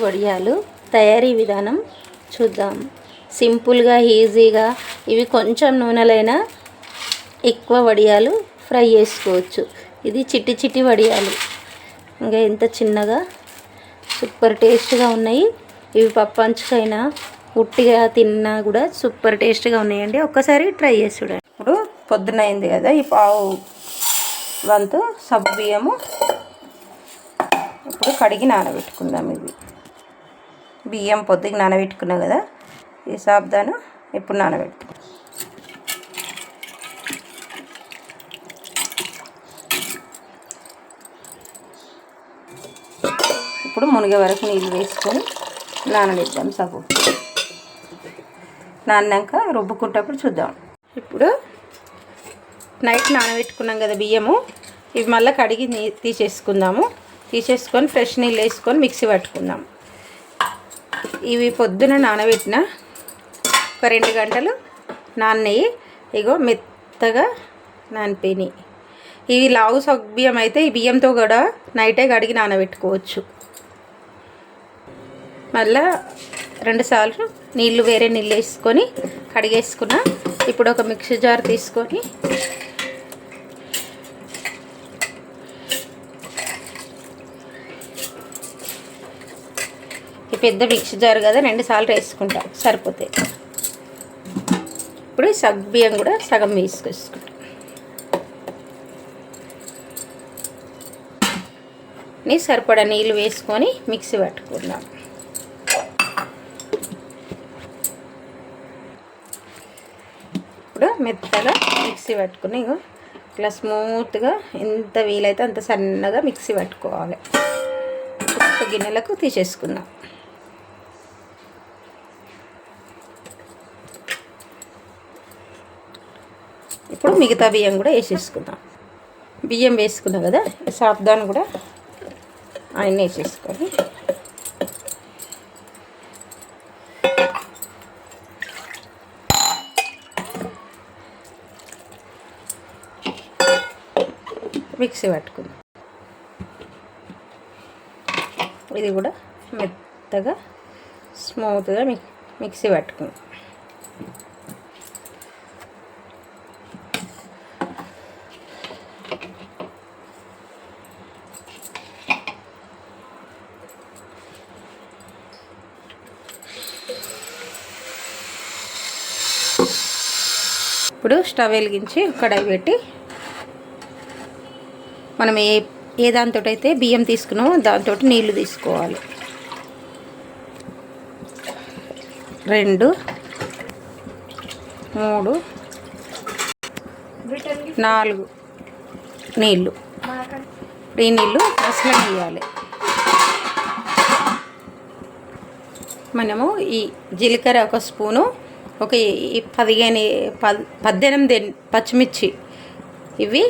వడియాలు తయారీ విధానం చూద్దాం. సింపుల్గా ఈజీగా ఇవి కొంచెం నూనెలైనా ఎక్కువ వడియాలు ఫ్రై చేసుకోవచ్చు. ఇది చిట్టి చిట్టి వడియాలు, ఇంకా ఎంత చిన్నగా సూపర్ టేస్ట్గా ఉన్నాయి. ఇవి పప్పు అంచుకైనా ఉట్టిగా తిన్నా కూడా సూపర్ టేస్ట్గా ఉన్నాయండి. ఒక్కసారి ట్రై చేసి చూడండి. ఇప్పుడు పొద్దున అయింది కదా, ఈ పావు వంతు సబ్బు బియ్యము ఇప్పుడు కడిగి నానబెట్టుకుందాం. ఇవి బియ్యం పొద్దుకి నానబెట్టుకున్నాం కదా, ఈ సాబ్దాను ఇప్పుడు నానబెట్టుకుందాం. ఇప్పుడు మునిగే వరకు నీళ్ళు వేసుకొని నానబెట్టాం. సబ్బు నాన్నాక రుబ్బుకుంటప్పుడు చూద్దాం. ఇప్పుడు నైట్ నానబెట్టుకున్నాం కదా బియ్యము, ఇవి మళ్ళీ కడిగి తీసేసుకుందాము. తీసేసుకొని ఫ్రెష్ నీళ్ళు వేసుకొని మిక్సీ పట్టుకుందాం. ఇవి పొద్దున నానబెట్టిన ఒక 2 గంటలు నాన్నయి, ఇగో మెత్తగా నానిపోయినాయి. ఇవి లావు సగ్గుబియ్యం అయితే ఈ బియ్యంతో కూడా నైటే కడిగి నానబెట్టుకోవచ్చు. మళ్ళా 2 సార్లు నీళ్ళు వేరే నీళ్ళు వేసుకొని కడిగేసుకున్న. ఇప్పుడు ఒక మిక్సీ జార్ తీసుకొని ఈ పెద్ద మిక్సీ జార్ కదా, 2 సార్లు వేసుకుంటా సరిపోతాయి. ఇప్పుడు సగ్గుబియ్యం కూడా సగం వేసుకుంటాం. సరిపడా నీళ్ళు వేసుకొని మిక్సీ పట్టుకుందాం. ఇప్పుడు మెత్తగా మిక్సీ పట్టుకుని ఇట్లా స్మూత్గా ఎంత వీలైతే అంత సన్నగా మిక్సీ పట్టుకోవాలి. ఒక గిన్నెలకు తీసేసుకుందాం. ఇప్పుడు మిగతా బియ్యం కూడా వేసేసుకుందాం. బియ్యం వేసుకున్నాం కదా, సాబ్దాను కూడా ఆయన వేసేసుకొని మిక్సీ పట్టుకుందాం. ఇది కూడా మెత్తగా స్మూత్గా మిక్సీ పట్టుకుందాం. ఇప్పుడు స్టవ్ వెలిగించి కడాయి పెట్టి మనం ఏ దాంతో అయితే బియ్యం తీసుకున్నామో దాంతో నీళ్లు తీసుకోవాలి. 2, 3, 4 నీళ్ళు. ఈ నీళ్ళు అసలు వేయాలి. మనము ఈ జీలకర్ర ఒక స్పూను, ఒక 18 పచ్చిమిర్చి ఇవి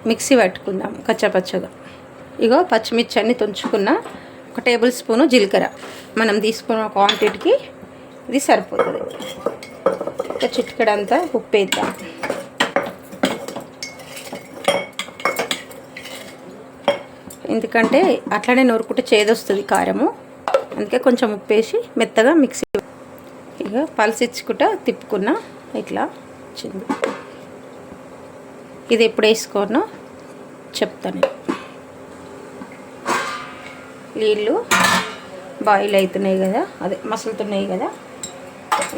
మిక్సీ పట్టుకుందాం కచ్చపచ్చగా. ఇగో పచ్చిమిర్చి అన్నీ తుంచుకున్న, 1 టేబుల్ స్పూను జీలకర్ర. మనం తీసుకున్న క్వాంటిటీకి ఇది సరిపోతుంది. ఒక చిటికెడంతా ఉప్పు వేద్దాం. ఎందుకంటే అట్లనే నూరుకుంటే చేదొస్తుంది కారము, అందుకే కొంచెం ఉప్పు వేసి మెత్తగా మిక్సీ ఇక పలసిచ్చుకుంటా తిప్పుకున్నా ఇట్లా వచ్చింది. ఇది ఎప్పుడు వేసుకోనో చెప్తాను. నీళ్ళు బాయిల్ అవుతున్నాయి కదా, అదే మసులుతున్నాయి కదా,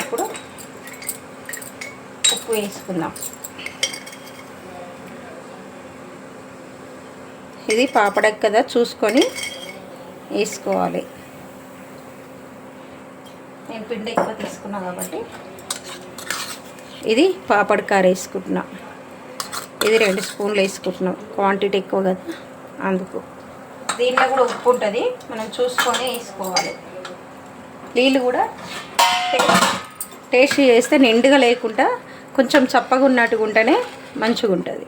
ఇప్పుడు ఉప్పు వేసుకుందాం. ఇది పాపడక్ కదా, చూసుకొని వేసుకోవాలి. నేను పిండి ఎక్కువ తీసుకున్నా కాబట్టి ఇది పాపడ్ కార వేసుకుంటున్నా. ఇది 2 స్పూన్లు వేసుకుంటున్నాం, క్వాంటిటీ ఎక్కువ కదా అందుకు. దీంట్లో కూడా ఉప్పు ఉంటుంది, మనం చూసుకొని వేసుకోవాలి. నీళ్ళు కూడా టేస్ట్ చేస్తే నిండుగా లేకుండా కొంచెం చప్పగా ఉన్నట్టుగా ఉంటేనే మంచిగా ఉంటుంది.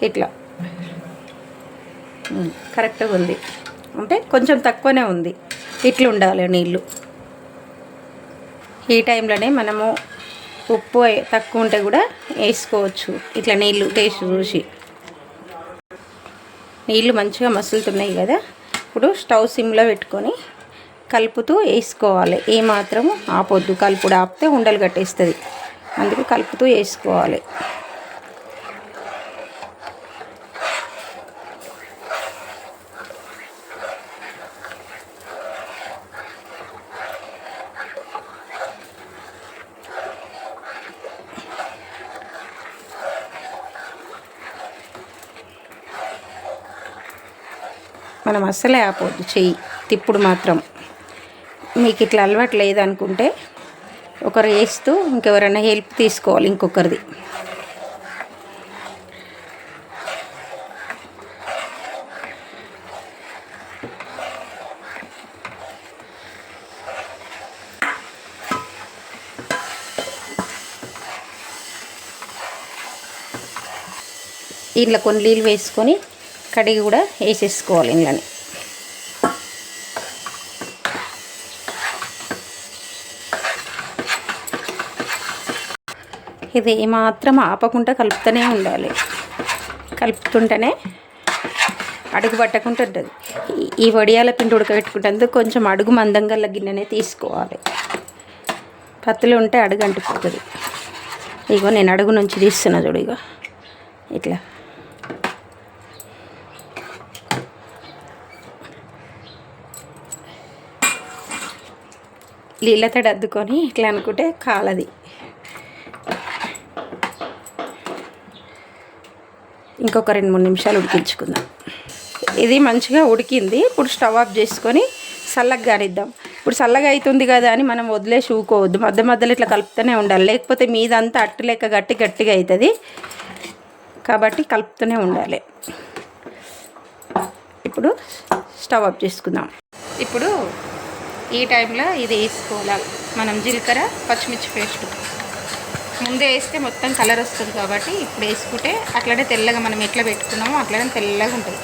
ఇట్లా కరెక్ట్గా ఉంది అంటే కొంచెం తక్కువనే ఉంది, ఇట్లా ఉండాలి నీళ్ళు. ఈ టైంలోనే మనము ఉప్పు తక్కువ ఉంటే కూడా వేసుకోవచ్చు. ఇట్లా నీళ్ళు టేస్ట్ చూసి. నీళ్ళు మంచిగా మసులుతున్నాయి కదా, ఇప్పుడు స్టవ్ సిమ్లో పెట్టుకొని కలుపుతూ వేసుకోవాలి. ఏమాత్రం ఆపొద్దు, కలుపుడు ఆపితే ఉండలు కట్టేస్తుంది. అందుకు కలుపుతూ వేసుకోవాలి. మనం అస్సలే ఆపొద్దు చెయ్యి తిప్పుడు మాత్రం. మీకు ఇట్లా అలవాటు లేదనుకుంటే ఒకరు వేస్తూ ఇంకెవరైనా హెల్ప్ తీసుకోవాలి ఇంకొకరిది. ఇంట్లో కొన్ని నీళ్ళు వేసుకొని కడిగి కూడా వేసేసుకోవాలి ఇంట్లోనే. ఇది ఏమాత్రం ఆపకుండా కలుపుతూనే ఉండాలి. కలుపుతుంటేనే అడుగు పట్టకుండా ఉంటుంది. ఈ వడియాల పిండి ఉడకబెట్టుకుంటేందుకు కొంచెం అడుగు మందంగా గిన్నెనే తీసుకోవాలి. పత్తులు ఉంటే అడుగు అంటుకుంటుంది. ఇగో నేను అడుగు నుంచి తీస్తున్నా చూడు. ఇగో ఇట్లా నీళ్ళతో అద్దుకొని ఇట్లా అనుకుంటే కాలది. ఇంకొక 2-3 నిమిషాలు ఉడికించుకుందాం. ఇది మంచిగా ఉడికింది. ఇప్పుడు స్టవ్ ఆఫ్ చేసుకొని చల్లగా కానిద్దాం. ఇప్పుడు చల్లగా అవుతుంది కదా అని మనం వదిలేసి ఊకోవద్దు. మధ్య మధ్యలో ఇట్లా కలుపుతూనే ఉండాలి. లేకపోతే మీదంతా అట్టు లెక్క గట్టిగా అవుతుంది. కాబట్టి కలుపుతూనే ఉండాలి. ఇప్పుడు స్టవ్ ఆఫ్ చేసుకుందాం. ఇప్పుడు ఈ టైంలో ఇది వేసుకోవాలి మనం. జీలకర్ర పచ్చిమిర్చి పేస్ట్ ముందే వేస్తే మొత్తం కలర్ వస్తుంది కాబట్టి ఇప్పుడు వేసుకుంటే అట్లనే తెల్లగా మనం ఎట్లా పెట్టుకున్నామో అట్లనే తెల్లగా ఉంటుంది.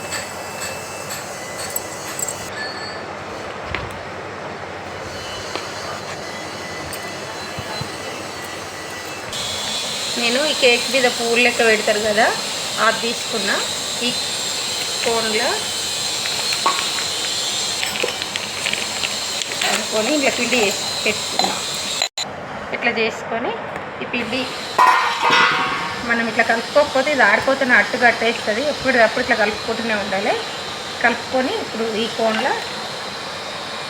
నేను ఈ కేక్ మీద పువ్వులు లెక్క పెడతారు కదా, అది తీసుకున్నా. ఈ కోన్లో అనుకొని ఇట్లా పిండి వేసి పెట్టుకున్నా. ఇట్లా చేసుకొని ఈ పిండి మనం ఇట్లా కలుపుకోకపోతే ఇది ఆడిపోతున్న అట్టు కట్టేస్తుంది. ఎప్పటికప్పుడు ఇట్లా కలుపుకుంటూనే ఉండాలి. కలుపుకొని ఇప్పుడు ఈ కోన్లో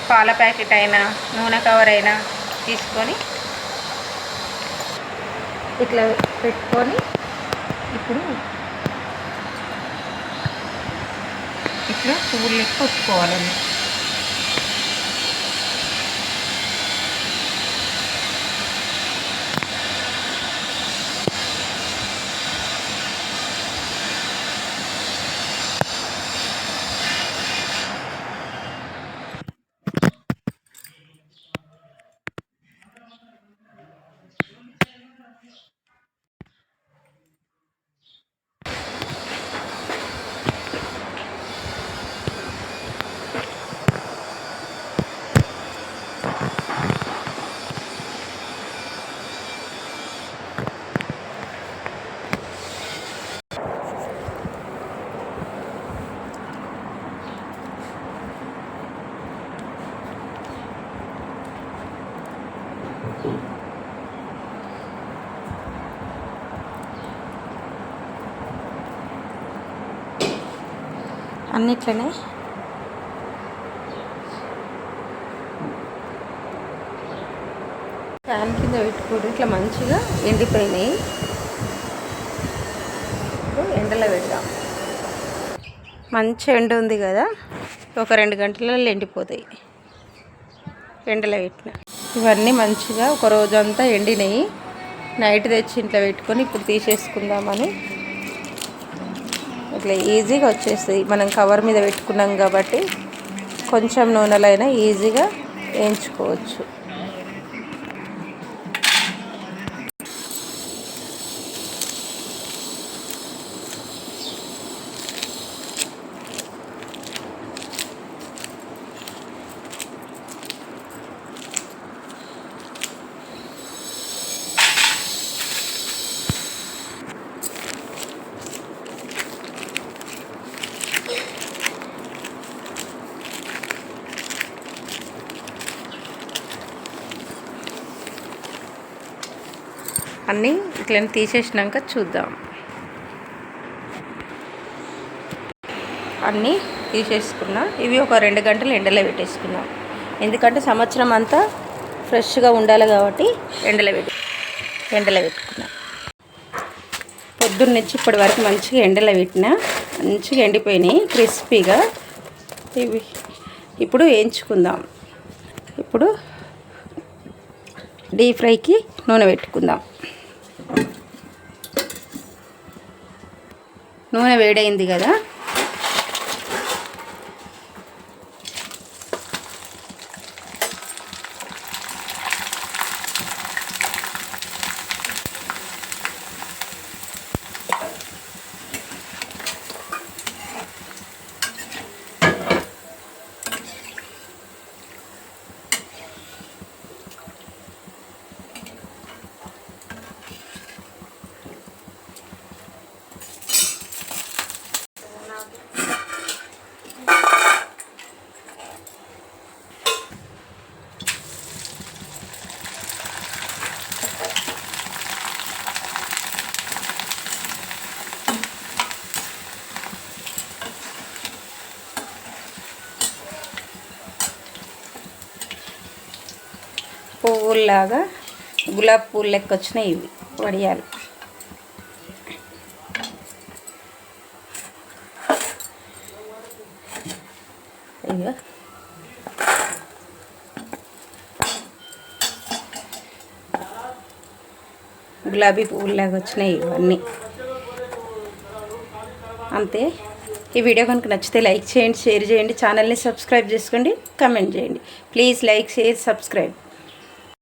పాల ప్యాకెట్ అయినా నూనె కవర్ అయినా తీసుకొని ఇట్లా పెట్టుకొని ఇప్పుడు ఇట్లా పువ్వులు లెక్క ఒత్తుకోవాలండి. అన్నిట్లనే ఫ్యాన్ కింద పెట్టుకోవడం ఇట్లా మంచిగా ఎండిపోయినాయి. ఇప్పుడు ఎండలో పెడదాం. మంచి ఎండ ఉంది కదా, ఒక 2 గంటలలో ఎండిపోతాయి. ఎండలో పెట్టిన ఇవన్నీ మంచిగా ఒక రోజంతా ఎండినాయి. నైట్ తెచ్చి ఇంట్లో పెట్టుకొని ఇప్పుడు తీసేసుకుందామని. ఇట్లా ఈజీగా వచ్చేస్తాయి. మనం కవర్ మీద పెట్టుకున్నాం కాబట్టి కొంచెం నూనెలో అయినా ఈజీగా వేయించుకోవచ్చు. అన్నీ ఇట్లా తీసేసినాక చూద్దాం. అన్నీ తీసేసుకున్నా. ఇవి ఒక 2 గంటలు ఎండలో పెట్టేసుకున్నాం. ఎందుకంటే సంవత్సరం అంతా ఫ్రెష్గా ఉండాలి కాబట్టి ఎండలో పెట్టుకున్నా. పొద్దున్న నుంచి ఇప్పటి వరకు మంచిగా ఎండలో పెట్టినా, మంచిగా ఎండిపోయినాయి క్రిస్పీగా. ఇవి ఇప్పుడు వేయించుకుందాం. ఇప్పుడు డీప్ ఫ్రైకి నూనె పెట్టుకుందాం. నూనె వేడైంది కదా, పువ్వుల్లాగా గులాబీ పువ్వులు లెక్క వచ్చినాయి ఇవి వడియాలు. అయ్యో గులాబీ పువ్వుల్లాగా వచ్చినాయి ఇవన్నీ. అంతే. ఈ వీడియో కనుక నచ్చితే లైక్ చేయండి, షేర్ చేయండి, ఛానల్ని సబ్స్క్రైబ్ చేసుకోండి, కమెంట్ చేయండి. Please like, share, subscribe.